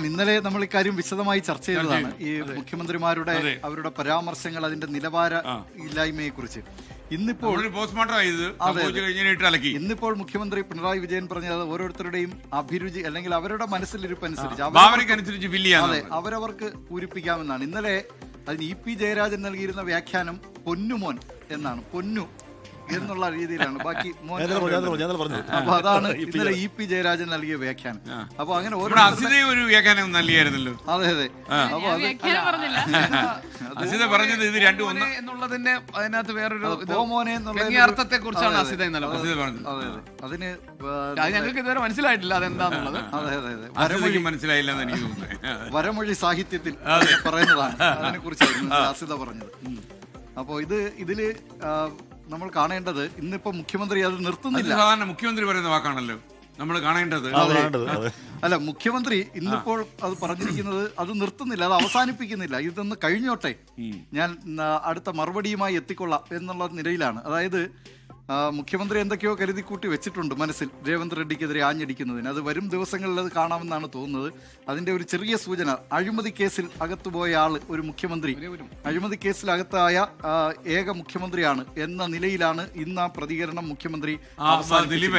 ഇന്നലെ നമ്മൾ ഇക്കാര്യം വിശദമായി ചർച്ച ചെയ്തതാണ്. ഈ മുഖ്യമന്ത്രിമാരുടെ അവരുടെ പരാമർശങ്ങൾ, അതിന്റെ നിലവാര ഇല്ലായ്മയെ കുറിച്ച്. ഇന്നിപ്പോൾ ഇന്നിപ്പോൾ മുഖ്യമന്ത്രി പിണറായി വിജയൻ പറഞ്ഞത് ഓരോരുത്തരുടെയും അഭിരുചി അല്ലെങ്കിൽ അവരുടെ മനസ്സിലിരിപ്പ് അനുസരിച്ച് അതെ അവരവർക്ക് പൂരിപ്പിക്കാമെന്നാണ്. ഇന്നലെ അതിന് ഇ.പി. ജയരാജൻ നൽകിയിരുന്ന വ്യാഖ്യാനം പൊന്നുമോൻ എന്നാണ്. പൊന്നു എന്നുള്ള രീതിയിലാണ്. ബാക്കി അപ്പൊ അതാണ് ഇന്നലെ ഇ.പി. ജയരാജൻ നൽകിയ വ്യാഖ്യാനം. അപ്പൊ അങ്ങനെ ഒരു വ്യാഖ്യാനം നൽകിയായിരുന്നല്ലോ. അതെ അതെ. അപ്പൊ അസിത പറഞ്ഞത് ഇത് രണ്ടും ഒന്ന് എന്നുള്ളതിന്റെ അതിനകത്ത് വേറൊരു അർത്ഥത്തെ കുറിച്ചാണ് അസിത പറഞ്ഞത്. അതിന് ഞങ്ങൾക്ക് ഇതുവരെ മനസ്സിലായിട്ടില്ല അതെന്താന്നുള്ളത്. അതെ അതെ അതെ മനസ്സിലായില്ലെന്ന് എനിക്ക് തോന്നുന്നു. വരമൊഴി സാഹിത്യത്തിൽ പറയുന്നതാണ്. അതിനെ കുറിച്ചായിരുന്നു അസിത പറഞ്ഞത്. അപ്പോ ഇതില് നമ്മൾ കാണേണ്ടത് ഇന്നിപ്പോ മുഖ്യമന്ത്രി അത് നിർത്തുന്നില്ല. സാധാരണ മുഖ്യമന്ത്രി പറയുന്ന വാക്കാണല്ലോ നമ്മൾ കാണേണ്ടത്. അല്ല, മുഖ്യമന്ത്രി ഇന്നിപ്പോൾ അത് പറഞ്ഞിരിക്കുന്നത് അത് നിർത്തുന്നില്ല, അത് അവസാനിപ്പിക്കുന്നില്ല. ഇതൊന്ന് കഴിഞ്ഞോട്ടെ, ഞാൻ അടുത്ത മറുപടിയുമായി എത്തിക്കൊള്ളാം എന്നുള്ള നിലയിലാണ്. അതായത് മുഖ്യമന്ത്രി എന്തൊക്കെയോ കരുതിക്കൂട്ടി വെച്ചിട്ടുണ്ട് മനസ്സിൽ രേവന്ത് റെഡ്ഡിക്കെതിരെ ആഞ്ഞടിക്കുന്നതിന്. അത് വരും ദിവസങ്ങളിൽ അത് കാണാമെന്നാണ് തോന്നുന്നത്. അതിന്റെ ഒരു ചെറിയ സൂചന, അഴിമതി കേസിൽ അകത്തുപോയ ആള് ഒരു മുഖ്യമന്ത്രി, അഴിമതി കേസിൽ അകത്തായ ഏക മുഖ്യമന്ത്രിയാണ് എന്ന നിലയിലാണ് ഇന്ന് ആ പ്രതികരണം മുഖ്യമന്ത്രി